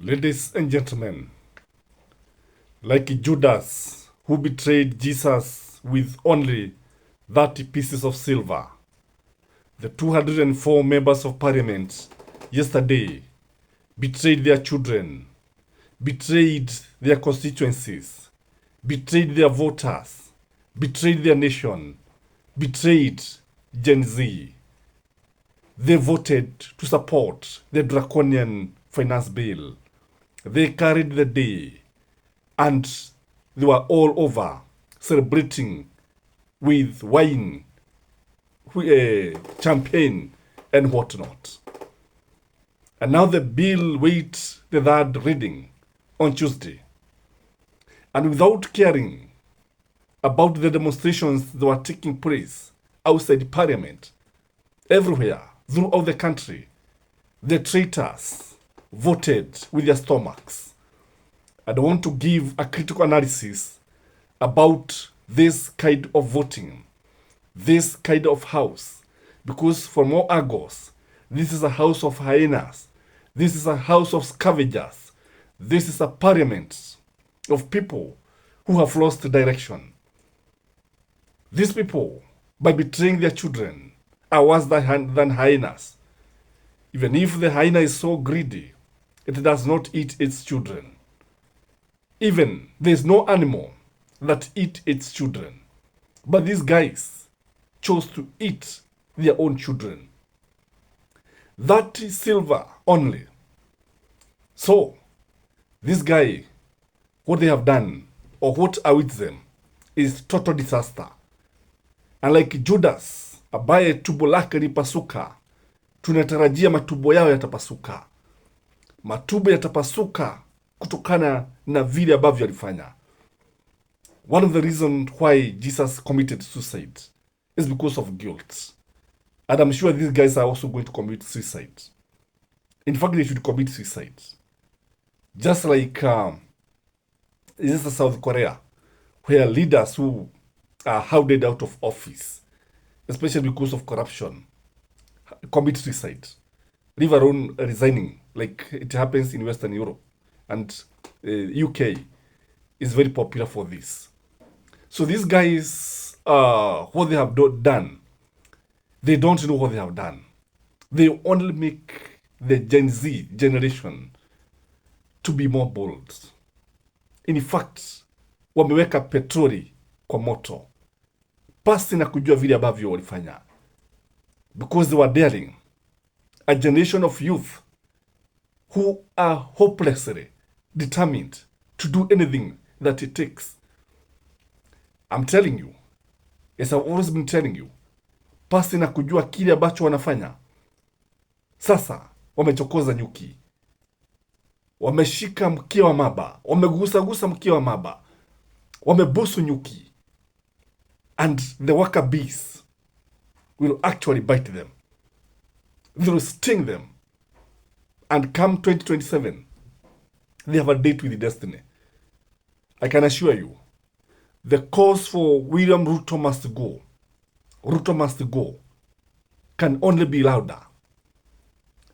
Ladies and gentlemen, like Judas who betrayed Jesus with only 30 pieces of silver, the 204 members of parliament yesterday betrayed their children, betrayed their constituencies, betrayed their voters, betrayed their nation, betrayed Gen Z. They voted to support the draconian finance bill. They carried the day and they were all over celebrating with wine, champagne, and whatnot. And now the bill waits the third reading on Tuesday. And without caring about the demonstrations that were taking place outside Parliament, everywhere throughout the country, the traitors voted with their stomachs. And I want to give a critical analysis about this kind of voting, this kind of house, because from all angles, this is a house of hyenas, this is a house of scavengers, this is a parliament of people who have lost direction. These people, by betraying their children, are worse than hyenas. Even if the hyena is so greedy, it does not eat its children. Even there is no animal that eats its children. But these guys chose to eat their own children. That is silver only. So, this guy, what they have done, or what awaits them, is total disaster. And like Judas, ambaye tumbo lake lipasuka, tunatarajia matumbo yao yatapasuka. Matumbo yatapasuka kutokana na vile ambavyo alifanya. One of the reasons why Jesus committed suicide is because of guilt. And I'm sure these guys are also going to commit suicide. In fact, they should commit suicide. Just like this is South Korea, where leaders who are hounded out of office, especially because of corruption, commit suicide, leave alone resigning, like it happens in Western Europe. And UK is very popular for this. So these guys, what they have done, they don't know what they have done. They only make the Gen Z generation to be more bold. In fact, wameweka petroli kwa moto pasi na kujua vile ambavyo walifanya, because they were daring a generation of youth who are hopelessly determined to do anything that it takes. I'm telling you, as I've always been telling you, pasi na kujua kile ambacho wanafanya. Sasa wamechokoza nyuki, wameshika mkia wa maba, wamegusa mkia wa maba, wamebusu nyuki, and the worker bees will actually bite them. They will sting them. And come 2027, they have a date with destiny. I can assure you, the cause for William Ruto must go. Ruto must go. Can only be louder.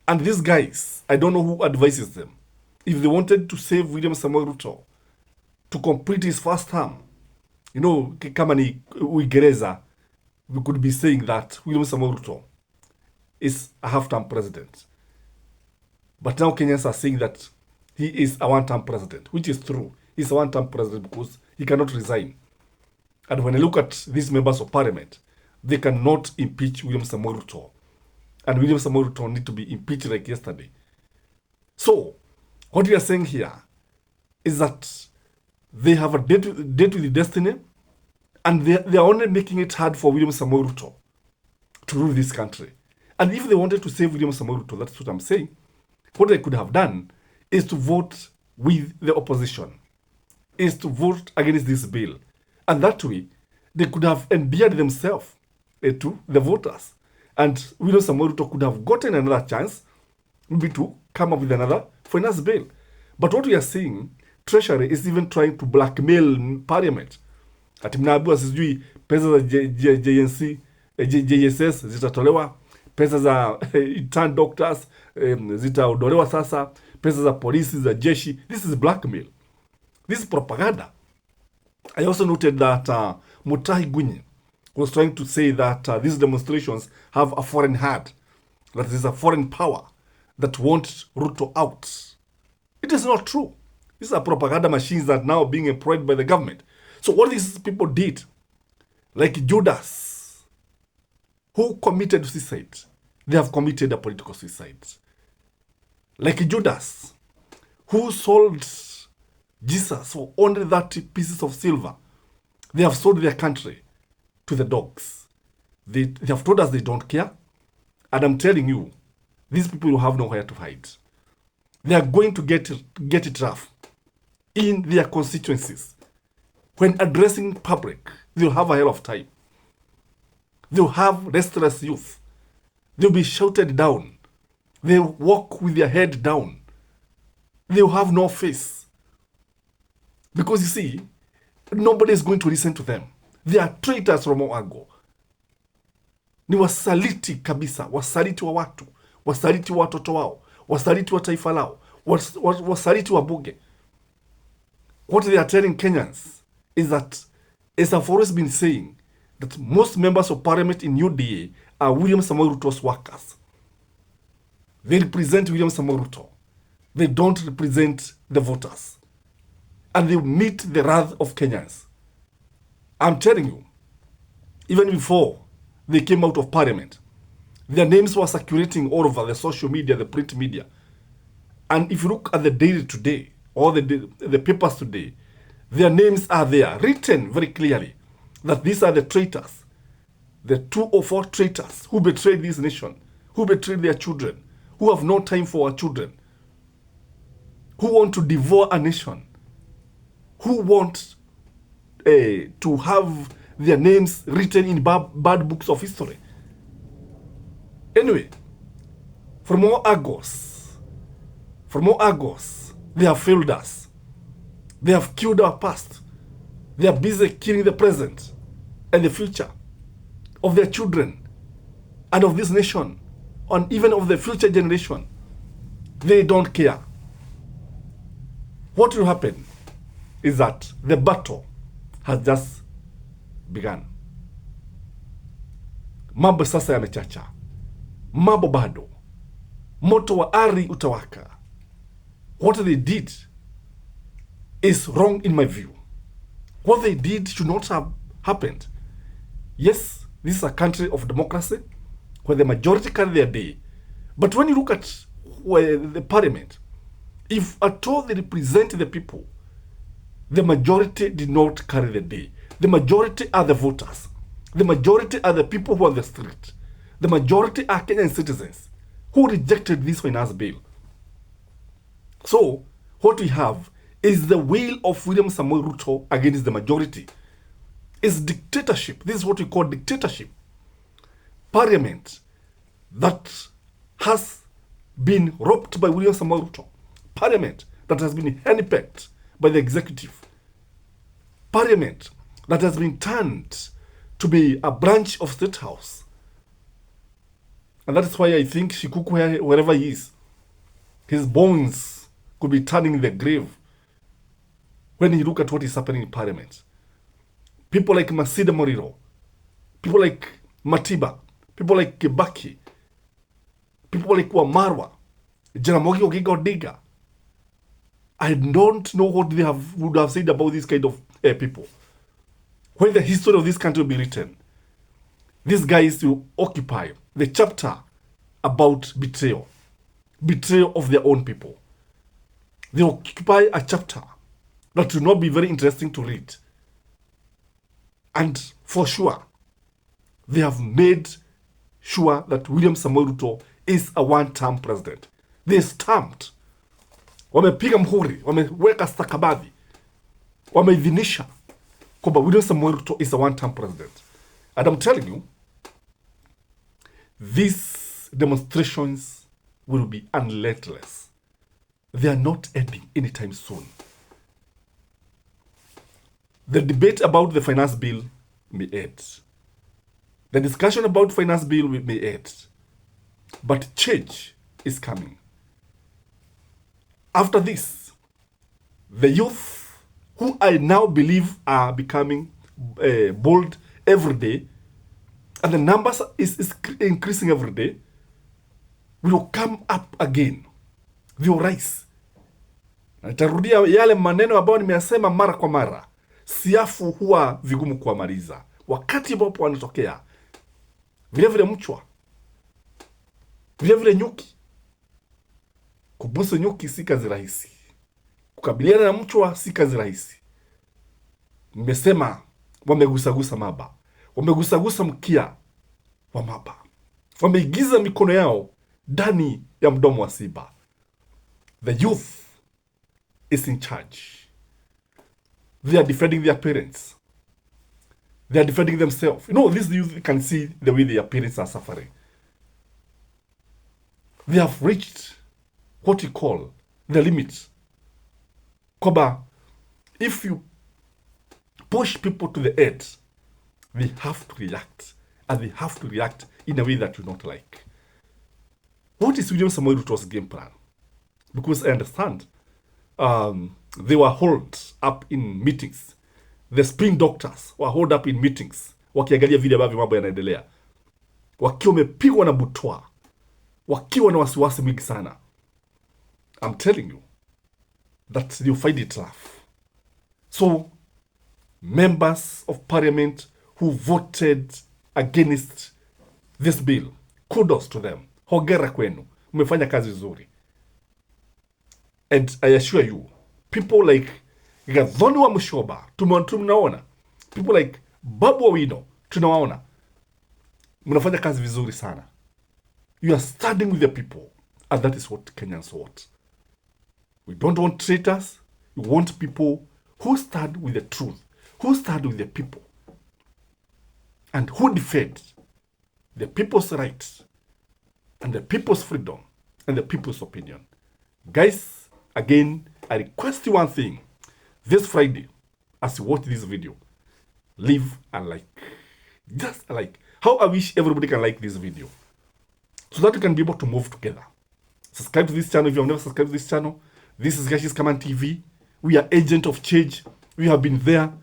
And these guys, I don't know who advises them. If they wanted to save William Samoei Ruto to complete his first term, you know, kama ni Uingereza, we could be saying that William Samoei Ruto is a half-term president. But now Kenyans are saying that he is a one-term president, which is true. He's a one-term president because he cannot resign. And when I look at these members of parliament, they cannot impeach William Samoei Ruto. And William Samoei Ruto need to be impeached like yesterday. So, what we are saying here is that they have a date with destiny, and they are only making it hard for William Samoei Ruto to rule this country. And if they wanted to save William Samoei Ruto, that's what I'm saying, what they could have done is to vote with the opposition, is to vote against this bill. And that way, they could have endeared themselves to the voters. And William Samoei Ruto could have gotten another chance, maybe to come up with another finance bill. But what we are seeing, Treasury is even trying to blackmail Parliament. Ati mnaambiwa sijui pesa za JSS zitatolewa, pesa za intern doctors zitaondolewa sasa, pesa za polisi, za jeshi. This is blackmail. This is propaganda. I also noted that Mutahi Gunye was trying to say that these demonstrations have a foreign hand, that there is a foreign power that wants Ruto out. It is not true. These are propaganda machines that are now being employed by the government. So what these people did, like Judas, who committed suicide, they have committed a political suicide. Like Judas, who sold Jesus for only 30 pieces of silver, they have sold their country to the dogs. They have told us they don't care. And I'm telling you, these people will have nowhere to hide. They are going to get it rough in their constituencies. When addressing public, they'll have a hell of time. They'll have restless youth. They'll be shouted down. They'll walk with their head down. They'll have no face. Because you see, nobody is going to listen to them. They are traitors from Oago. Ni wasaliti kabisa, wasaliti wa watu, wasaliti wa watoto wao, wasaliti wa taifa lao, wasaliti wa bunge. What they are telling Kenyans is that, as I've always been saying, that most members of parliament in UDA are William Samoei Ruto's workers. They represent William Samoei Ruto. They don't represent the voters. And they meet the wrath of Kenyans. I'm telling you, even before they came out of parliament, their names were circulating all over the social media, the print media. And if you look at the daily today, or the papers today, their names are there, written very clearly, that these are the traitors, the 2 or 4 traitors who betrayed this nation, who betrayed their children, who have no time for our children, who want to devour a nation, who want to have their names written in bad books of history. Anyway, from all Argos, they have failed us. They have killed our past. They are busy killing the present and the future of their children and of this nation, and even of the future generation. They don't care. What will happen is that the battle has just begun. Mambo sasa yamechacha. Mambo bado. Moto wa ari utawaka. What they did is wrong in my view. What they did should not have happened. Yes, this is a country of democracy where the majority carry their day. But when you look at the parliament, if at all they represent the people, the majority did not carry the day. The majority are the voters. The majority are the people who are on the street. The majority are Kenyan citizens who rejected this finance bill. So, what we have is the will of William Samoei Ruto against the majority. It's dictatorship. This is what we call dictatorship. Parliament that has been robbed by William Samoei Ruto. Parliament that has been handpicked by the executive. Parliament that has been turned to be a branch of State House. And that is why I think Shikuku, wherever he is, his bones could be turning in the grave when you look at what is happening in Parliament. People like Masida Moriro, people like Matiba, people like Kibaki, people like Wamarwa, Jaramogi Oginga Odinga. I don't know what they would have said about this kind of people. When the history of this country will be written, these guys will occupy the chapter about betrayal. Betrayal of their own people. They occupy a chapter that will not be very interesting to read. And for sure, they have made sure that William Samoei Ruto is a one-term president. They stamped. Wamepiga mhuri, wameweka stakabadhi, wameidhinisha kwamba William Samoei Ruto is a one-term president. And I'm telling you, these demonstrations will be unrelentless. They are not ending anytime soon. The debate about the finance bill may end. The discussion about finance bill may end. But change is coming. After this, the youth, who I now believe are becoming bold every day, and the numbers is increasing every day, will come up again. They will rise. Na nitarudia yale maneno ambayo nimeyasema mara kwa mara. Siafu huwa vigumu kuwamaliza. Wakati ambapo wanatokea, vile vile mchwa, vile vile nyuki. Kubusu nyuki si kazi rahisi. Kukabiliana na mchwa si kazi rahisi. Nimesema wamegusagusa maba. Wamegusagusa mkia wa maba. Wameigiza mikono yao ndani ya mdomo wa simba. The youth is in charge. They are defending their parents. They are defending themselves. You know, this youth can see the way their parents are suffering. They have reached what we call the limit. Koba, if you push people to the edge, they have to react. And they have to react in a way that you don't like. What is William Ruto's game plan? Because I understand they were held up in meetings. The spring doctors were held up in meetings, wakiangalia vile ambavyo mambo yanaendelea, wakiwa wamepigwa na butwa, wakiwa na wasiwasi mwingi sana. I'm telling you that you find it tough. So, members of parliament who voted against this bill, kudos to them. Hongera kwenu. Mmefanya kazi nzuri. And I assure you, people like Gathoni wa Mushoba, tunaona. People like Babu Owino, tunawaona. Mnafanya kazi vizuri sana. You are standing with the people. And that is what Kenyans want. We don't want traitors. We want people who stand with the truth, who stand with the people, and who defend the people's rights, and the people's freedom, and the people's opinion. Guys, again, I request you one thing. This Friday, as you watch this video, leave a like. Just a like. How I wish everybody can like this video, so that we can be able to move together. Subscribe to this channel if you have never subscribed to this channel. This is Gachie's Skyman TV. We are agent of change. We have been there.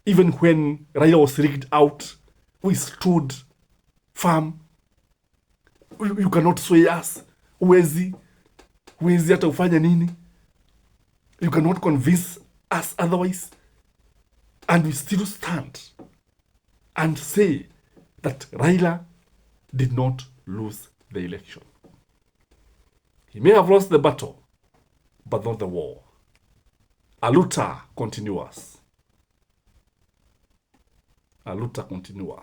Even when Raila was rigged out, we stood firm. You cannot sway us. Huwezi hata ufanya nini. You cannot convince us otherwise. And we still stand and say that Raila did not lose the election. He may have lost the battle, but not the war. Aluta continuas. Aluta continua.